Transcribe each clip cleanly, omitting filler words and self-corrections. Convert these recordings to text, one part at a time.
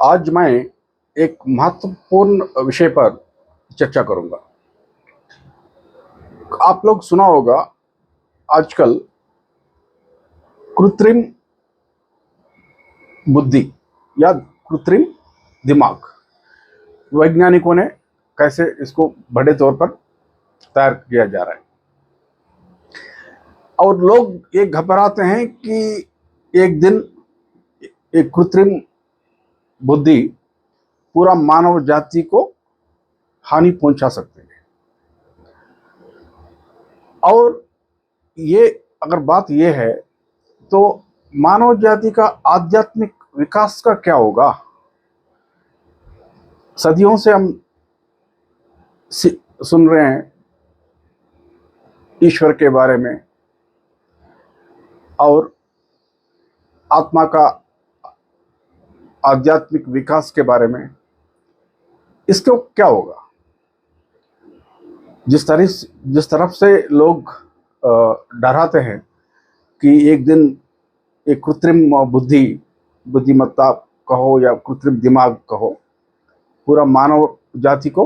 आज मैं एक महत्वपूर्ण विषय पर चर्चा करूंगा। आप लोग सुना होगा आजकल कृत्रिम बुद्धि या कृत्रिम दिमाग वैज्ञानिकों ने कैसे इसको बड़े तौर पर तैयार किया जा रहा है और लोग ये घबराते हैं कि एक दिन एक कृत्रिम बुद्धि पूरा मानव जाति को हानि पहुंचा सकते हैं। और ये अगर बात ये है तो मानव जाति का आध्यात्मिक विकास का क्या होगा। सदियों से हम सुन रहे हैं ईश्वर के बारे में और आत्मा का आध्यात्मिक विकास के बारे में। इसको क्या होगा? जिस तरफ से लोग डराते हैं कि एक दिन एक कृत्रिम बुद्धिमत्ता कहो या कृत्रिम दिमाग कहो पूरा मानव जाति को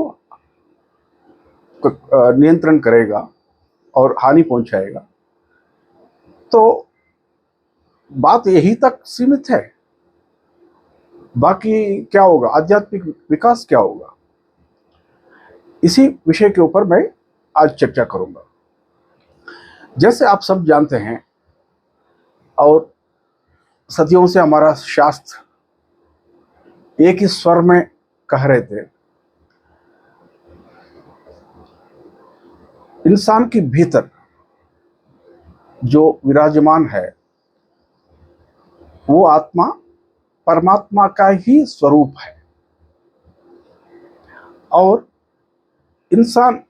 नियंत्रण करेगा और हानि पहुंचाएगा, तो बात यही तक सीमित है। बाकी क्या होगा? आध्यात्मिक विकास क्या होगा? इसी विषय के ऊपर मैं आज चर्चा करूंगा। जैसे आप सब जानते हैं और सदियों से हमारा शास्त्र एक ही स्वर में कह रहे थे, इंसान के भीतर जो विराजमान है वो आत्मा परमात्मा का ही स्वरूप है और इंसान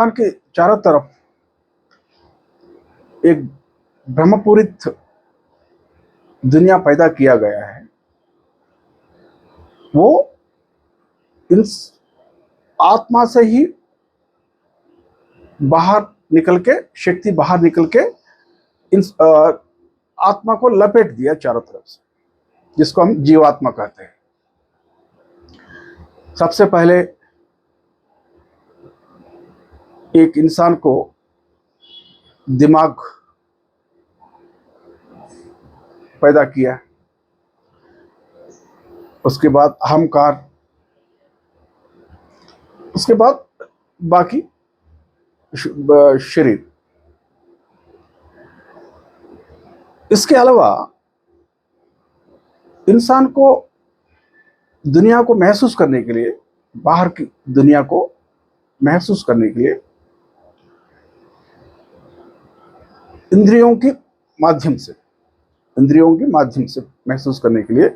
के चारों तरफ एक ब्रह्मपूरित दुनिया पैदा किया गया है। वो इस आत्मा से ही शक्ति बाहर निकल के आत्मा को लपेट दिया चारों तरफ से, जिसको हम जीवात्मा कहते हैं। सबसे पहले एक इंसान को दिमाग पैदा किया, उसके बाद अहंकार, उसके बाद बाकी शरीर। इसके अलावा इंसान को दुनिया को महसूस करने के लिए, बाहर की दुनिया को महसूस करने के लिए इंद्रियों के माध्यम से महसूस करने के लिए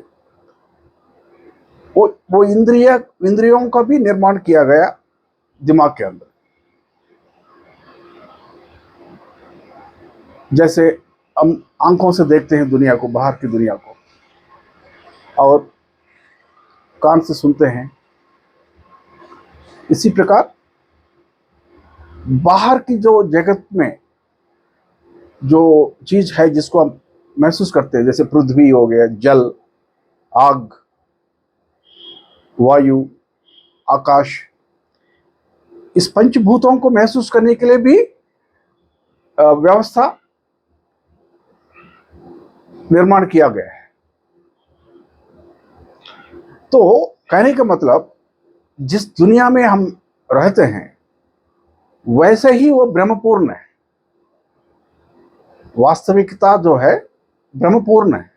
वो इंद्रियों का भी निर्माण किया गया दिमाग के अंदर। जैसे हम आंखों से देखते हैं दुनिया को, बाहर की दुनिया को, और कान से सुनते हैं, इसी प्रकार बाहर की जो जगत में जो चीज है जिसको हम महसूस करते हैं, जैसे पृथ्वी हो गया, जल, आग, वायु, आकाश, इस पंचभूतों को महसूस करने के लिए भी व्यवस्था निर्माण किया गया है। तो कहने का मतलब, जिस दुनिया में हम रहते हैं वैसे ही वो ब्रह्मपूर्ण है। वास्तविकता जो है ब्रह्मपूर्ण है।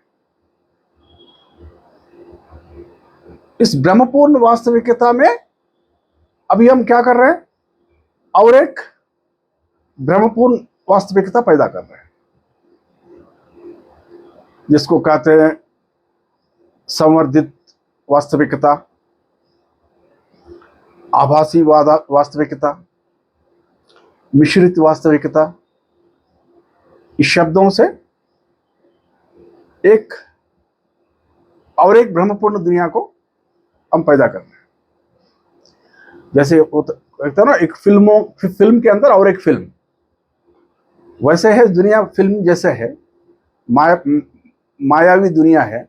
इस ब्रह्मपूर्ण वास्तविकता में अभी हम क्या कर रहे हैं? और एक ब्रह्मपूर्ण वास्तविकता पैदा कर रहे हैं, जिसको कहते हैं संवर्धित वास्तविकता, आभासी वास्तविकता, मिश्रित वास्तविकता। इस शब्दों से एक ब्रह्मपूर्ण दुनिया को हम पैदा कर रहे हैं। जैसे कहते हैं ना, एक फिल्म के अंदर और एक फिल्म, वैसे है दुनिया। फिल्म जैसे है, मायावी दुनिया है,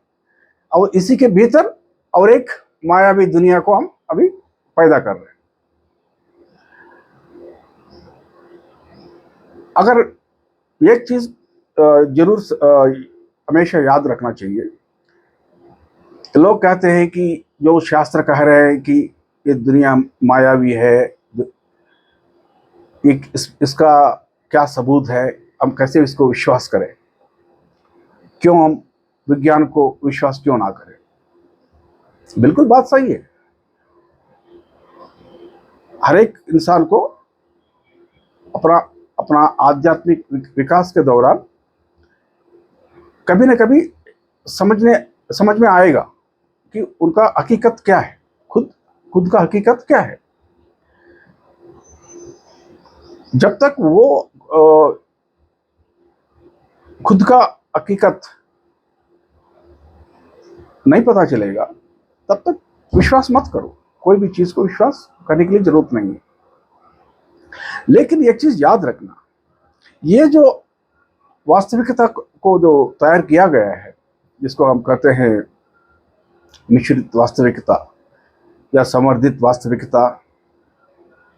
और इसी के भीतर और एक मायावी दुनिया को हम अभी पैदा कर रहे हैं। अगर एक चीज जरूर हमेशा याद रखना चाहिए, लोग कहते हैं कि जो शास्त्र कह रहे हैं कि ये दुनिया मायावी है, इसका क्या सबूत है, हम कैसे इसको विश्वास करें, क्यों हम विज्ञान को विश्वास क्यों ना करें। बिल्कुल बात सही है। हर एक इंसान को अपना अपना आध्यात्मिक विकास के दौरान कभी न कभी समझ में आएगा कि उनका हकीकत क्या है, खुद का हकीकत क्या है। जब तक वो खुद का हकीकत नहीं पता चलेगा तब तक विश्वास मत करो। कोई भी चीज को विश्वास करने के लिए जरूरत नहीं है। लेकिन एक चीज याद रखना, ये जो वास्तविकता को जो तैयार किया गया है, जिसको हम कहते हैं मिश्रित वास्तविकता या संवर्धित वास्तविकता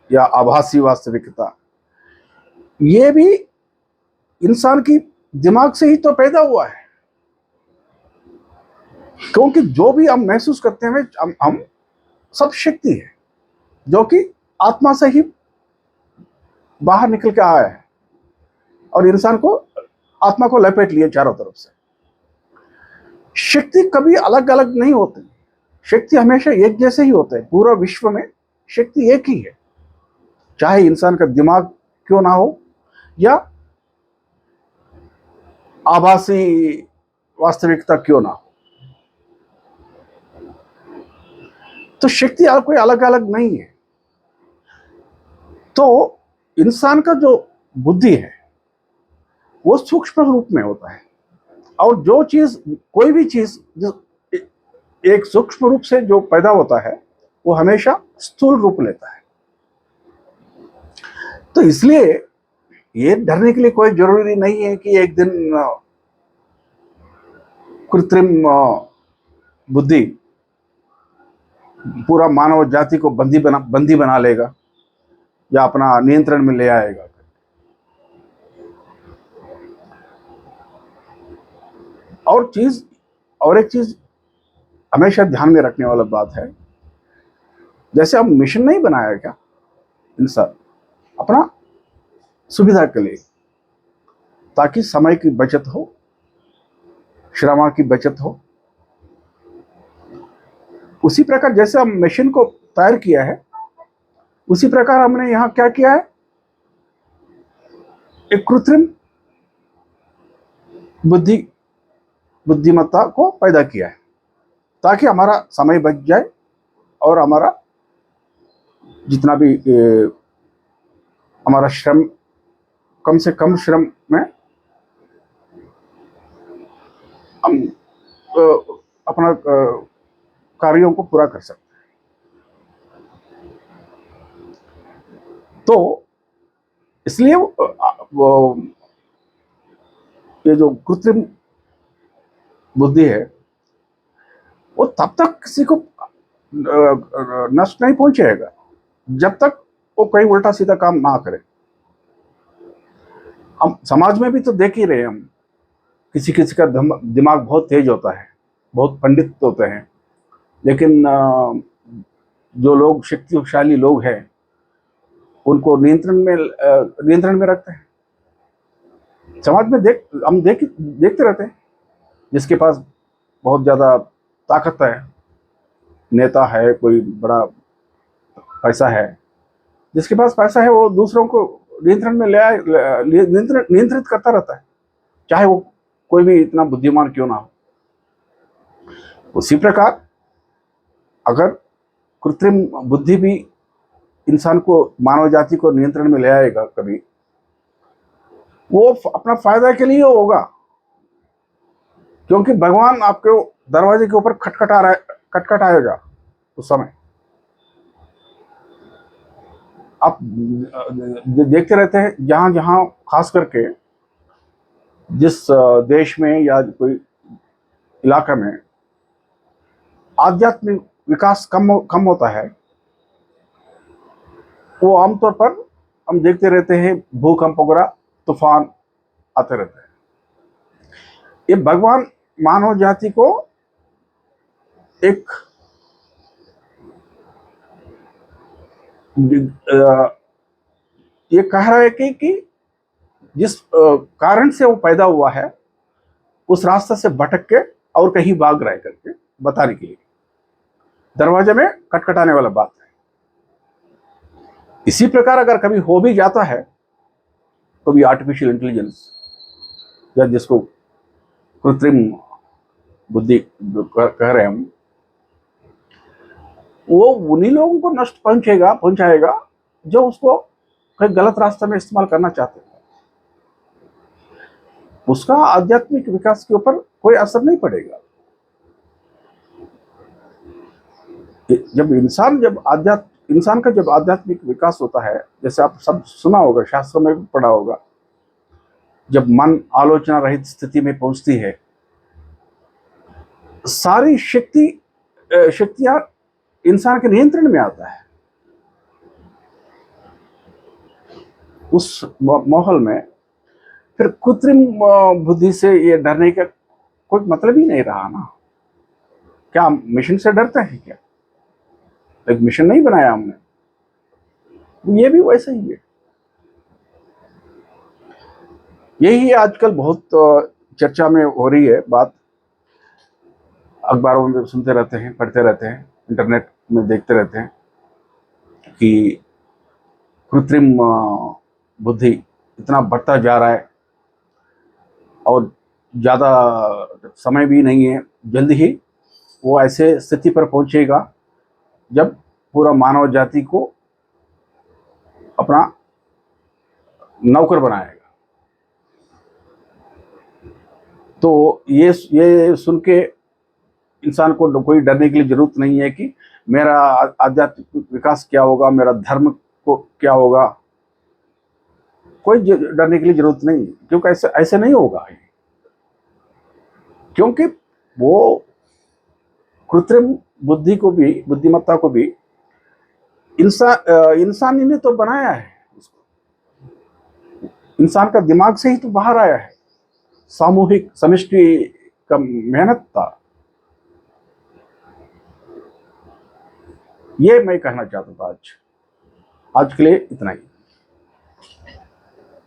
या आभासी वास्तविकता, ये भी इंसान की दिमाग से ही तो पैदा हुआ है। क्योंकि जो भी हम महसूस करते हैं हम सब शक्ति है जो कि आत्मा से ही बाहर निकल के आया है और इंसान को आत्मा को लपेट लिए चारों तरफ से। शक्ति कभी अलग अलग नहीं होती, शक्ति हमेशा एक जैसे ही होते हैं। पूरा विश्व में शक्ति एक ही है, चाहे इंसान का दिमाग क्यों ना हो या आभासी वास्तविकता क्यों ना हो। तो शक्ति कोई अलग अलग नहीं है। तो इंसान का जो बुद्धि है वो सूक्ष्म रूप में होता है, और जो चीज, कोई भी चीज एक सूक्ष्म रूप से जो पैदा होता है वो हमेशा स्थूल रूप लेता है। तो इसलिए ये डरने के लिए कोई जरूरी नहीं है कि एक दिन कृत्रिम बुद्धि पूरा मानव जाति को बंदी बना लेगा या अपना नियंत्रण में ले आएगा। और एक चीज हमेशा ध्यान में रखने वाला बात है, जैसे हम मिशन नहीं बनाया क्या इंसान अपना सुविधा के लिए, ताकि समय की बचत हो, श्रम की बचत हो। उसी प्रकार जैसे हम मशीन को तैयार किया है, उसी प्रकार हमने यहां क्या किया है, एक कृत्रिम बुद्धिमत्ता को पैदा किया है ताकि हमारा समय बच जाए और हमारा जितना भी हमारा श्रम, कम से कम श्रम में हम अपना कार्यों को पूरा कर सकते हैं। तो इसलिए ये जो कृत्रिम बुद्धि है वो तब तक किसी को नष्ट नहीं पहुंचेगा जब तक वो कोई उल्टा सीधा काम ना करे। हम समाज में भी तो देख ही रहे हैं, हम किसी किसी का दिमाग बहुत तेज होता है, बहुत पंडित होते हैं, लेकिन जो लोग शक्तिशाली लोग हैं उनको नियंत्रण में रखते हैं। समाज में हम देखते रहते हैं, जिसके पास बहुत ज्यादा ताकत है, नेता है, कोई बड़ा पैसा है, जिसके पास पैसा है वो दूसरों को नियंत्रण में नियंत्रित करता रहता है, चाहे वो कोई भी इतना बुद्धिमान क्यों ना हो। उसी प्रकार अगर कृत्रिम बुद्धि भी इंसान को, मानव जाति को नियंत्रण में ले आएगा कभी, वो अपना फायदा के लिए होगा, क्योंकि भगवान आपके दरवाजे के ऊपर खटखट आएगा उस समय। आप देखते रहते हैं जहां जहां, खास करके जिस देश में या कोई इलाका में आध्यात्मिक विकास कम होता है, वो आमतौर पर हम देखते रहते हैं भूकंप वगैरह, तूफान आते रहते हैं। ये भगवान मानव जाति को एक ये कह रहा है कि जिस कारण से वो पैदा हुआ है उस रास्ते से भटक के और कहीं भाग रहे करके बताने के लिए दरवाजे में खटखटाने वाला बात है। इसी प्रकार अगर कभी हो भी जाता है तो भी आर्टिफिशियल इंटेलिजेंस या जिसको कृत्रिम बुद्धि कह रहे हैं हम, वो उन्हीं लोगों को नष्ट पहुंचाएगा जो उसको कहीं गलत रास्ते में इस्तेमाल करना चाहते हैं। उसका आध्यात्मिक विकास के ऊपर कोई असर नहीं पड़ेगा। इंसान का जब आध्यात्मिक विकास होता है, जैसे आप सब सुना होगा, शास्त्रों में भी पढ़ा होगा, जब मन आलोचना रहित स्थिति में पहुंचती है, सारी शक्तियां इंसान के नियंत्रण में आता है। उस माहौल में फिर कृत्रिम बुद्धि से ये डरने का कोई मतलब ही नहीं रहा ना। क्या मिशन से डरते हैं क्या? एक मिशन नहीं बनाया हमने, ये भी वैसा ही है। यही आजकल बहुत चर्चा में हो रही है बात, अखबारों में सुनते रहते हैं, पढ़ते रहते हैं, इंटरनेट में देखते रहते हैं कि कृत्रिम बुद्धि इतना बढ़ता जा रहा है और ज़्यादा समय भी नहीं है, जल्द ही वो ऐसे स्थिति पर पहुंचेगा जब पूरा मानव जाति को अपना नौकर बनाएगा। तो ये सुन के इंसान को कोई डरने के लिए जरूरत नहीं है कि मेरा आध्यात्मिक विकास क्या होगा, मेरा धर्म को क्या होगा। कोई डरने के लिए जरूरत नहीं, क्योंकि ऐसे नहीं होगा। क्योंकि वो कृत्रिम बुद्धिमत्ता को भी इंसान ही ने तो बनाया है। इंसान का दिमाग से ही तो बाहर आया है, सामूहिक समष्टि का मेहनत था। ये मैं कहना चाहता था। आज के लिए इतना ही।